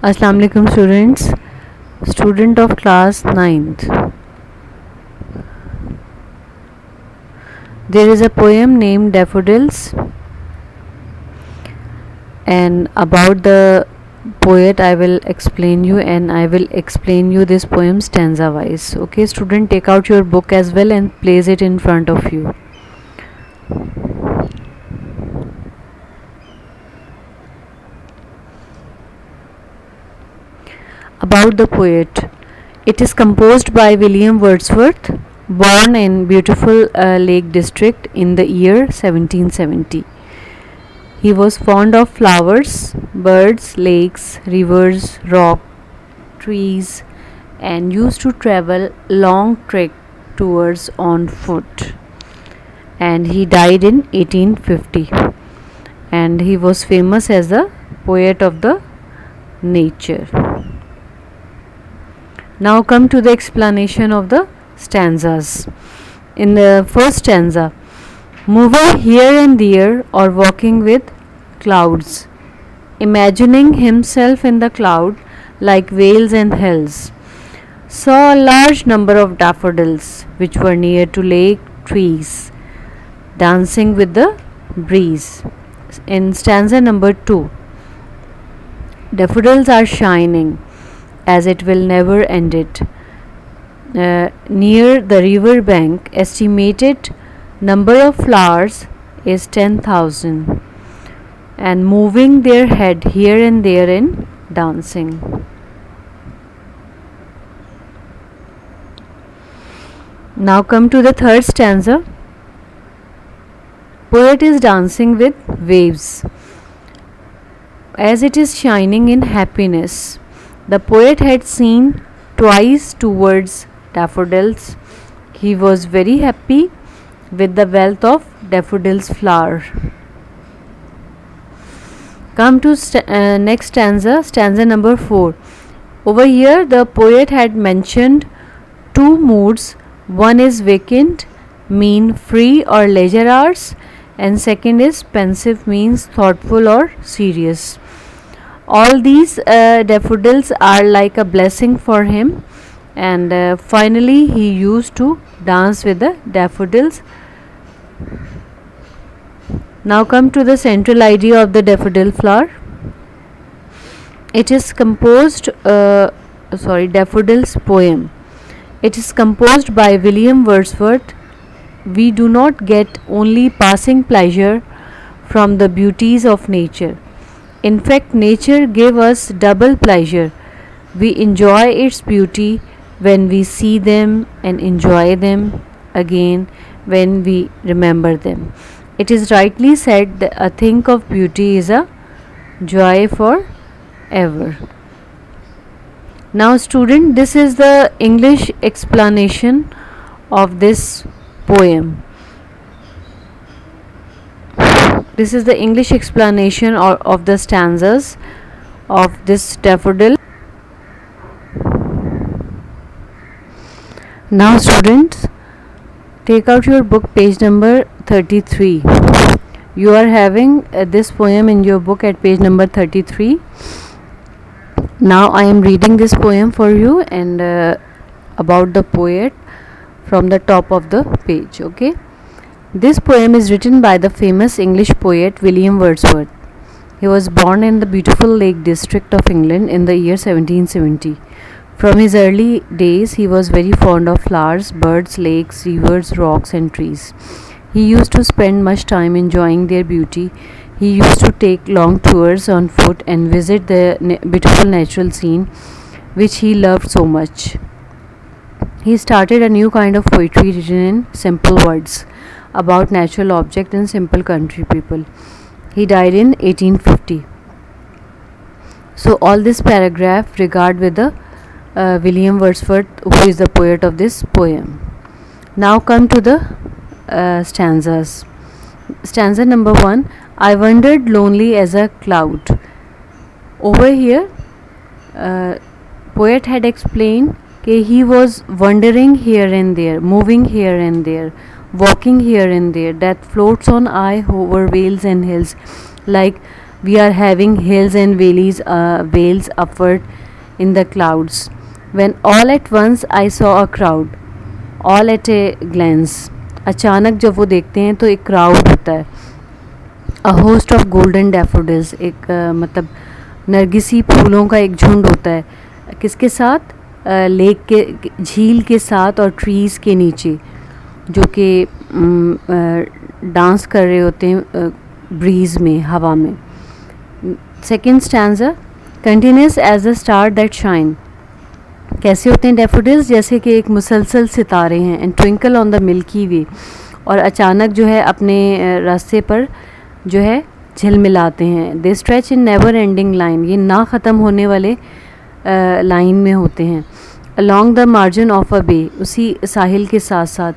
Assalamu alaikum students, student of class 9th. There is a poem named Daffodils, and about the poet I will explain you, and I will explain you this poem stanza wise. Okay student, take out your book as well and place it in front of you. About the poet. It is composed by William Wordsworth, born in beautiful Lake District in the year 1770. He was fond of flowers, birds, lakes, rivers, rock, trees, and used to travel long trek tours on foot. And he died in 1850. And he was famous as the poet of the nature. Now come to the explanation of the stanzas. In the first stanza, moving here and there or walking with clouds, imagining himself in the cloud like vales and hills, saw a large number of daffodils which were near to lake trees, dancing with the breeze. In stanza number 2, daffodils are shining as it will never end it. Near the river bank, estimated number of flowers is 10,000, and moving their head here and there in dancing. Now come to the third stanza. Poet is dancing with waves as it is shining in happiness. The poet had seen twice towards daffodils. He was very happy with the wealth of daffodils flower. Come to next stanza, stanza number 4. Over here the poet had mentioned two moods. One is vacant, mean free or leisure hours, and second is pensive, means thoughtful or serious. All these daffodils are like a blessing for him, and finally he used to dance with the daffodils. Now come to the central idea of the daffodil flower. It is composed daffodils poem. It is composed by William Wordsworth. We do not get only passing pleasure from the beauties of nature. In fact, nature gave us double pleasure. We enjoy its beauty when we see them and enjoy them again when we remember them. It is rightly said that a thing of beauty is a joy for ever. Now student, this is the English explanation of this poem. This is the English explanation of the stanzas of this daffodil. Now students, take out your book, page number 33. You are having this poem in your book at page number 33. Now I am reading this poem for you, and about the poet from the top of the page. Okay. This poem is written by the famous English poet William Wordsworth. He was born in the beautiful Lake District of England in the year 1770. From his early days, he was very fond of flowers, birds, lakes, rivers, rocks, and trees. He used to spend much time enjoying their beauty. He used to take long tours on foot and visit the beautiful natural scene which he loved so much. He started a new kind of poetry written in simple words about natural objects and simple country people. He died in 1850. So all this paragraph regard with the William Wordsworth, who is the poet of this poem. Now come to the stanzas. Stanza number 1. I wandered lonely as a cloud. Over here, poet had explained that he was wandering here and there, moving here and there, walking here and there, that floats on eye over vales and hills like We are having hills and vales upward in the clouds. When all at once I saw a crowd, all at a glance. अचानक जब वो देखते हैं तो एक crowd होता है. A host of golden daffodils, एक मतलब नरगिसी फूलों का एक झुंड होता है. किसके साथ? लेक के, झील के साथ और ट्रीज़ के नीचे, जो कि डांस कर रहे होते हैं ब्रीज़ में, हवा में. Second stanza, continuous as a star that shine. कैसे होते हैं डैफोडिल्स? जैसे कि एक मुसलसल सितारे हैं. And twinkle on the milky way, और अचानक जो है अपने रास्ते पर जो है झिलमिलाते हैं. They stretch in never ending line, ये ना ख़त्म होने वाले लाइन में होते हैं. Along the margin of a bay, उसी साहिल के साथ साथ.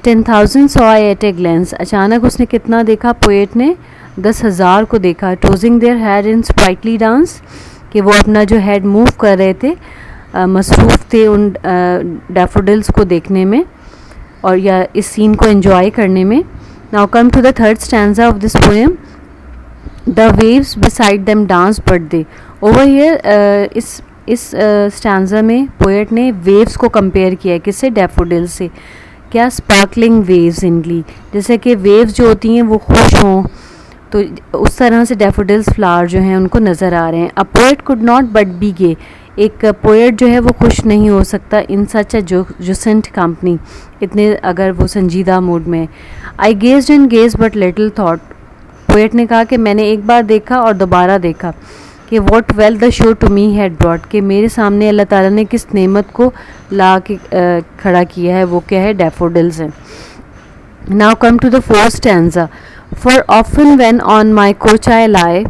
10,000 saw I at a glance, अचानक उसने कितना देखा? पोएट ने 10,000 को देखा. Tossing their head in sprightly dance, कि वो अपना जो हेड मूव कर रहे थे, मसरूफ़ थे उन डैफोडिल्स को देखने में और या इस सीन को एंजॉय करने में. Now come to the third stanza of this poem. The waves beside them dance but they. Over here इस स्टैंजा में पोएट ने वेव्स को कंपेयर किया है. किससे? डैफोडिल्स से. क्या? स्पार्कलिंग वेव्स इनली, जैसे कि वेव्स जो होती हैं वो खुश हों, तो उस तरह से डैफोडिल्स फ्लावर जो हैं उनको नज़र आ रहे हैं. A poet could not but be gay, एक पोएट जो है वो खुश नहीं हो सकता इन सच अ जुसेंट कंपनी, इतने अगर वो संजीदा मूड में. I gazed and gaze but little thought, poet ने कहा कि मैंने एक बार देखा और दोबारा देखा. कि what wealth the show to me had brought, कि मेरे सामने अल्लाह ताला ने किस नेमत को ला के खड़ा किया है, वो क्या है? डैफोडिल्स है. Now come to the fourth stanza. For often when on my couch I lie,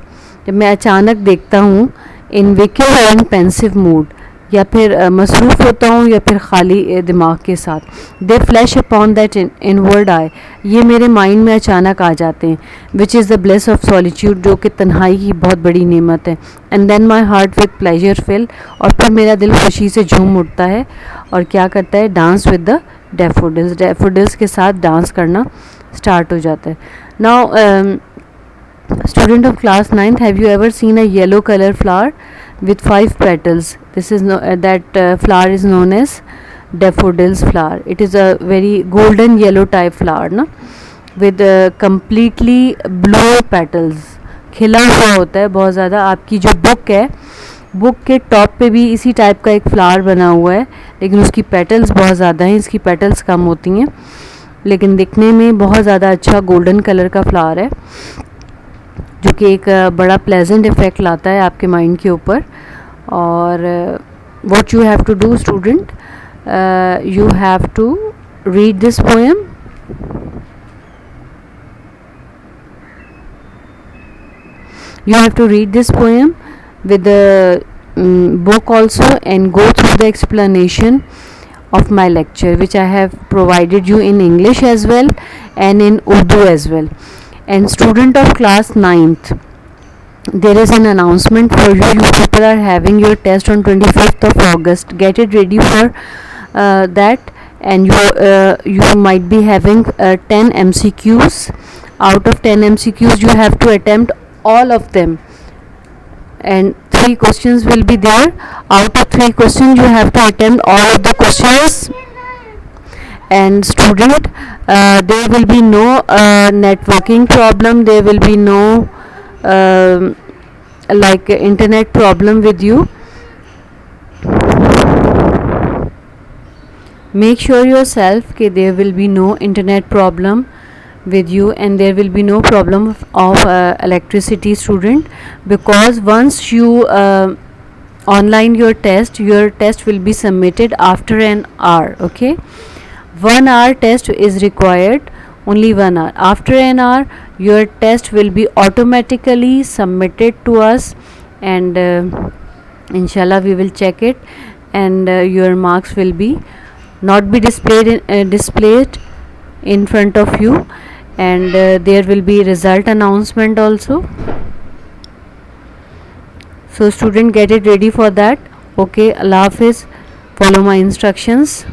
जब मैं अचानक देखता हूँ in wicked and pensive mood, या फिर मसरूफ़ होता हूँ या फिर खाली दिमाग के साथ. They flash upon that inward eye, ये मेरे माइंड में अचानक आ जाते हैं. Which is the bliss of solitude, जो कि तन्हाई की बहुत बड़ी नेमत है. And then my heart with pleasure fill, और फिर मेरा दिल खुशी से झूम उठता है और क्या करता है? Dance with the daffodils, daffodils के साथ डांस करना स्टार्ट हो जाता है. Now student of class 9th, have you ever seen a yellow color flower with 5 petals? This is that flower is known as daffodils flower. It is a very golden yellow type flower, na, with completely blue petals. खिला हुआ होता है बहुत ज़्यादा. आपकी जो book है, book के टॉप पे भी इसी टाइप का एक फ्लावर बना हुआ है, लेकिन उसकी पेटल्स बहुत ज़्यादा हैं, इसकी पेटल्स कम होती हैं, लेकिन दिखने में बहुत ज़्यादा अच्छा गोल्डन कलर का फ्लावर है, जो कि एक बड़ा प्लेजेंट इफ़ेक्ट लाता है आपके माइंड के ऊपर. और what you have to do student, you have to read this poem. You have to read this poem with the book also and go through the explanation of my lecture, which I have provided you in English as well and in Urdu as well. And student of class 9th, there is an announcement for you. You people are having your test on 25th of August. Get it ready for that. And you might be having 10 MCQs. Out of 10 MCQs, you have to attempt all of them. And 3 questions will be there. Out of 3 questions, you have to attempt all of the questions. And student, there will be no networking problem, there will be no like internet problem with you. Make sure yourself that there will be no internet problem with you and there will be no problem of electricity, student, because once you online your test will be submitted after an hour. Okay, 1 hour test is required, only 1 hour. After an hour your test will be automatically submitted to us, and inshallah we will check it, and your marks will be not be displayed in front of you, and there will be result announcement also. So student, get it ready for that. Okay, Allah Hafiz, follow my instructions.